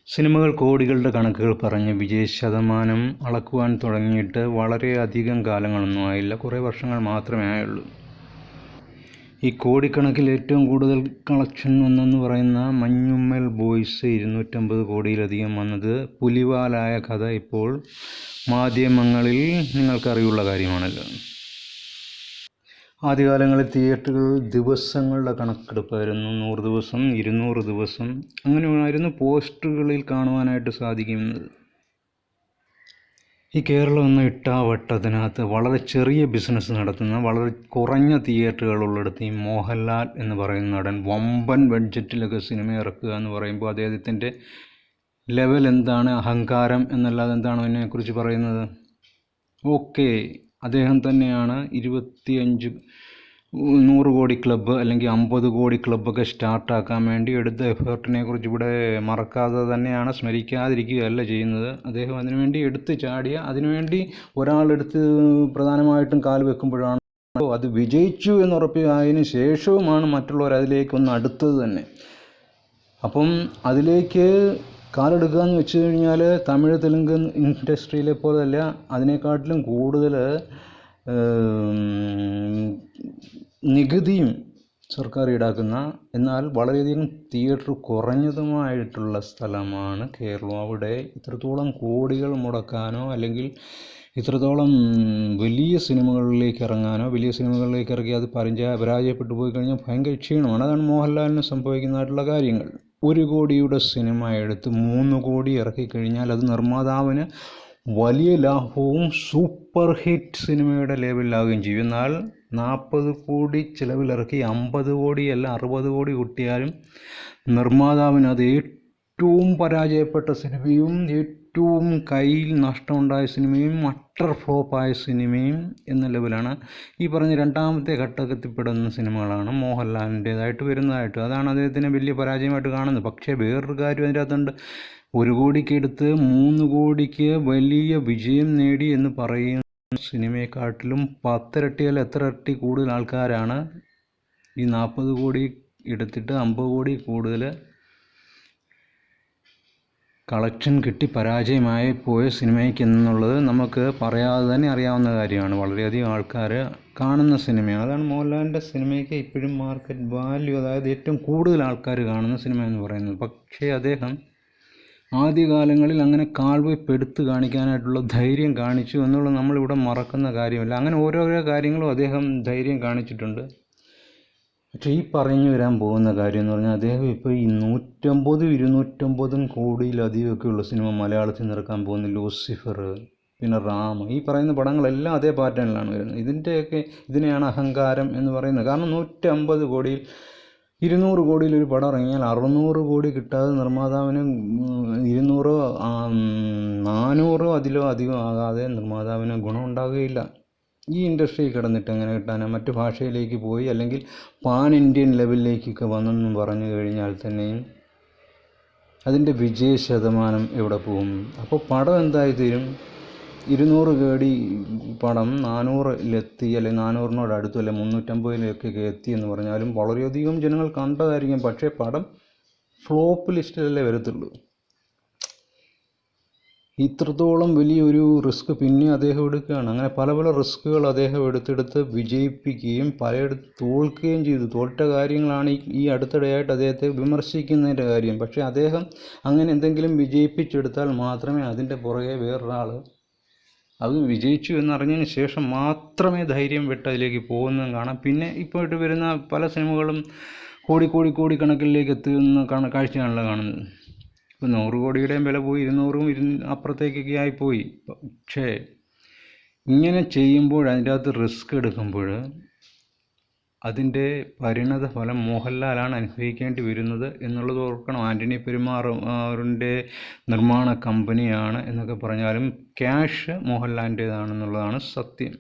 സിനിമകൾ കോടികളുടെ കണക്കുകൾ പറഞ്ഞ് വിജയ ശതമാനം അളക്കുവാൻ തുടങ്ങിയിട്ട് വളരെയധികം കാലങ്ങളൊന്നും ആയില്ല, കുറേ വർഷങ്ങൾ മാത്രമേ ആയുള്ളൂ. ഈ കോടിക്കണക്കിൽ ഏറ്റവും കൂടുതൽ കളക്ഷൻ വന്നെന്ന് പറയുന്ന മഞ്ഞുമ്മൽ ബോയ്സ് 250 കോടിയിലധികം വന്നത് പുലിവാലായ കഥ ഇപ്പോൾ മാധ്യമങ്ങളിൽ നിങ്ങൾക്കറിയുള്ള കാര്യമാണല്ലോ. ആദ്യകാലങ്ങളിൽ തിയേറ്ററുകൾ ദിവസങ്ങളുടെ കണക്കെടുപ്പായിരുന്നു. 100 ദിവസം, 200 ദിവസം അങ്ങനെയായിരുന്നു പോസ്റ്ററുകളിൽ കാണുവാനായിട്ട് സാധിക്കുന്നത്. ഈ കേരളം എന്ന ഇട്ടാവട്ടത്തിനകത്ത് വളരെ ചെറിയ ബിസിനസ് നടത്തുന്ന, വളരെ കുറഞ്ഞ തിയേറ്ററുകളുള്ളിടത്ത് ഈ മോഹൻലാൽ എന്ന് പറയുന്ന നടൻ വമ്പൻ ബഡ്ജറ്റിലൊക്കെ സിനിമ ഇറക്കുക എന്ന് പറയുമ്പോൾ അദ്ദേഹത്തിൻ്റെ ലെവൽ എന്താണ്, അഹങ്കാരം എന്നല്ലാതെ എന്താണ് അതിനെക്കുറിച്ച് പറയുന്നത്? ഓക്കെ, അദ്ദേഹം തന്നെയാണ് 100 കോടി ക്ലബ്ബ് അല്ലെങ്കിൽ 50 കോടി ക്ലബ്ബൊക്കെ സ്റ്റാർട്ടാക്കാൻ വേണ്ടി എടുത്ത എഫേർട്ടിനെ കുറിച്ച് ഇവിടെ മറക്കാതെ തന്നെയാണ്, സ്മരിക്കാതിരിക്കുകയല്ല ചെയ്യുന്നത്. അദ്ദേഹം അതിനുവേണ്ടി എടുത്ത് ചാടിയ, അതിനുവേണ്ടി ഒരാളെടുത്ത് പ്രധാനമായിട്ടും കാൽ വെക്കുമ്പോഴാണ് അത് വിജയിച്ചു എന്നുറപ്പായതിനു ശേഷവുമാണ് മറ്റുള്ളവർ അതിലേക്കൊന്ന് അടുത്തത് തന്നെ. അപ്പം അതിലേക്ക് കാലെടുക്കുക എന്ന് വെച്ച് കഴിഞ്ഞാൽ തമിഴ് തെലുങ്ക് ഇൻഡസ്ട്രിയിലെ പോലെയല്ല, അതിനെക്കാട്ടിലും കൂടുതൽ നികുതിയും സർക്കാർ ഈടാക്കുന്ന, എന്നാൽ വളരെയധികം തിയേറ്റർ കുറഞ്ഞതുമായിട്ടുള്ള സ്ഥലമാണ് കേരളം. അവിടെ ഇത്രത്തോളം കോടികൾ മുടക്കാനോ അല്ലെങ്കിൽ ഇത്രത്തോളം വലിയ സിനിമകളിലേക്ക് ഇറങ്ങാനോ, വലിയ സിനിമകളിലേക്ക് ഇറങ്ങി അത് പരാജയപ്പെട്ടു പോയി കഴിഞ്ഞാൽ ഭയങ്കര ക്ഷീണമാണ്. അതാണ് മോഹൻലാലിന് സംഭവിക്കുന്നതായിട്ടുള്ള കാര്യങ്ങൾ. 1 കോടിയുടെ സിനിമ എടുത്ത് 3 കോടി ഇറക്കിക്കഴിഞ്ഞാൽ അത് നിർമ്മാതാവിന് വലിയ ലാഭവും സൂപ്പർ ഹിറ്റ് സിനിമയുടെ ലെവലിലാവുകയും ചെയ്യും. എന്നാൽ 40 കോടി ചിലവിലിറക്കി 50 കോടി അല്ല 60 കോടി കിട്ടിയാലും നിർമ്മാതാവിന് അത് ഏറ്റവും പരാജയപ്പെട്ട സിനിമയും ഏറ്റവും കയ്യിൽ നഷ്ടമുണ്ടായ സിനിമയും അട്ടർ ഫ്ലോപ്പായ സിനിമയും എന്ന ലെവലാണ് ഈ പറഞ്ഞ രണ്ടാമത്തെ ഘട്ടത്തിൽപ്പെടുന്ന സിനിമകളാണ് മോഹൻലാലിൻ്റേതായിട്ട് വരുന്നതായിട്ട്. അതാണ് അദ്ദേഹത്തിന് വലിയ പരാജയമായിട്ട് കാണുന്നത്. പക്ഷേ വേറൊരു കാര്യം അതിൻ്റെ അകത്തുണ്ട്. 1 കോടിക്ക് എടുത്ത് 3 കോടിക്ക് വലിയ വിജയം നേടി എന്ന് പറയുന്ന സിനിമയെക്കാട്ടിലും 10 ഇരട്ടി അല്ല എത്ര ഇരട്ടി കൂടുതൽ ആൾക്കാരാണ് ഈ 40 കോടി എടുത്തിട്ട് 50 കോടി കൂടുതൽ കളക്ഷൻ കിട്ടി പരാജയമായി പോയ സിനിമയ്ക്ക് എന്നുള്ളത് നമുക്ക് പറയാതെ തന്നെ അറിയാവുന്ന കാര്യമാണ്. വളരെയധികം ആൾക്കാർ കാണുന്ന സിനിമയാണ്. അതാണ് മോഹൻലാലിൻ്റെ സിനിമയ്ക്ക് ഇപ്പോഴും മാർക്കറ്റ് വാല്യൂ, അതായത് ഏറ്റവും കൂടുതൽ ആൾക്കാർ കാണുന്ന സിനിമ എന്ന് പറയുന്നത്. പക്ഷേ അദ്ദേഹം ആദ്യകാലങ്ങളിൽ അങ്ങനെ കാൽവെപ്പെടുത്ത് കാണിക്കാനായിട്ടുള്ള ധൈര്യം കാണിച്ചു എന്നുള്ളത് നമ്മളിവിടെ മറക്കുന്ന കാര്യമല്ല. അങ്ങനെ ഓരോരോ കാര്യങ്ങളും അദ്ദേഹം ധൈര്യം കാണിച്ചിട്ടുണ്ട്. പക്ഷേ ഈ പറഞ്ഞു വരാൻ പോകുന്ന കാര്യം എന്ന് പറഞ്ഞാൽ അദ്ദേഹം ഇപ്പോൾ ഈ 150-250 കോടിയിലധികമൊക്കെയുള്ള സിനിമ മലയാളത്തിൽ നിറക്കാൻ പോകുന്ന ലൂസിഫർ, പിന്നെ റാം, ഈ പറയുന്ന പടങ്ങളെല്ലാം അതേ പാറ്റേണിലാണ് വരുന്നത്. ഇതിനെയാണ് അഹങ്കാരം എന്ന് പറയുന്നത്. കാരണം 150 കോടിയിൽ 200 കോടിയിൽ ഒരു പടം ഇറങ്ങിയാൽ 600 കോടി കിട്ടാതെ നിർമ്മാതാവിന് 200 400 അതിലോ അധികം ആകാതെ നിർമ്മാതാവിന് ഗുണം ഉണ്ടാകുകയില്ല. ഈ ഇൻഡസ്ട്രിയിൽ കിടന്നിട്ട് എങ്ങനെ കിട്ടാനാണ്? മറ്റു ഭാഷയിലേക്ക് പോയി അല്ലെങ്കിൽ പാൻ ഇന്ത്യൻ ലെവലിലേക്കൊക്കെ വന്നെന്ന് പറഞ്ഞു കഴിഞ്ഞാൽ തന്നെയും അതിൻ്റെ വിജയ ശതമാനം എവിടെ പോകും? അപ്പോൾ പടം എന്തായിത്തീരും? 200 കോടി പടം 400-ലെത്തി അല്ലെങ്കിൽ 400-നോട് അടുത്തു അല്ലെ 350-ലേക്കൊക്കെ എത്തി എന്ന് പറഞ്ഞാലും വളരെയധികം ജനങ്ങൾ കണ്ടതായിരിക്കും. പക്ഷേ പടം ഫ്ലോപ്പ് ലിസ്റ്റിലല്ലേ വരത്തുള്ളൂ. ഇത്രത്തോളം വലിയൊരു റിസ്ക് പിന്നെ അദ്ദേഹം എടുക്കുകയാണ്. അങ്ങനെ പല പല റിസ്കുകൾ അദ്ദേഹം എടുത്തെടുത്ത് വിജയിപ്പിക്കുകയും പലയിടത്ത് തോൽക്കുകയും ചെയ്തു. തോറ്റ കാര്യങ്ങളാണ് ഈ അടുത്തിടെയായിട്ട് അദ്ദേഹത്തെ വിമർശിക്കുന്നതിൻ്റെ കാര്യം. പക്ഷേ അദ്ദേഹം അങ്ങനെ എന്തെങ്കിലും വിജയിപ്പിച്ചെടുത്താൽ മാത്രമേ അതിൻ്റെ പുറകെ വേറൊരാൾ അത് വിജയിച്ചു എന്നറിഞ്ഞതിന് ശേഷം മാത്രമേ ധൈര്യം വിട്ട് അതിലേക്ക് പോകുന്നതും കാണാം. പിന്നെ ഇപ്പോയിട്ട് വരുന്ന പല സിനിമകളും കോടി കണക്കിലേക്ക് എത്തുന്ന കാഴ്ചയാണല്ലോ കാണുന്നത്. ഇപ്പോൾ 100 കോടിയുടെയും വില പോയി, 200-ഉം അപ്പുറത്തേക്കൊക്കെ ആയിപ്പോയി. പക്ഷേ ഇങ്ങനെ ചെയ്യുമ്പോൾ അതിൻ്റെ അകത്ത് റിസ്ക് എടുക്കുമ്പോൾ അതിൻ്റെ പരിണത ഫലം മോഹൻലാലാണ് അനുഭവിക്കേണ്ടി വരുന്നത് എന്നുള്ളത് ഓർക്കണം. ആൻ്റണി പെരുമാറിൻ്റെ നിർമ്മാണ കമ്പനിയാണ് എന്നൊക്കെ പറഞ്ഞാലും ക്യാഷ് മോഹൻലാലിൻ്റേതാണെന്നുള്ളതാണ് സത്യം.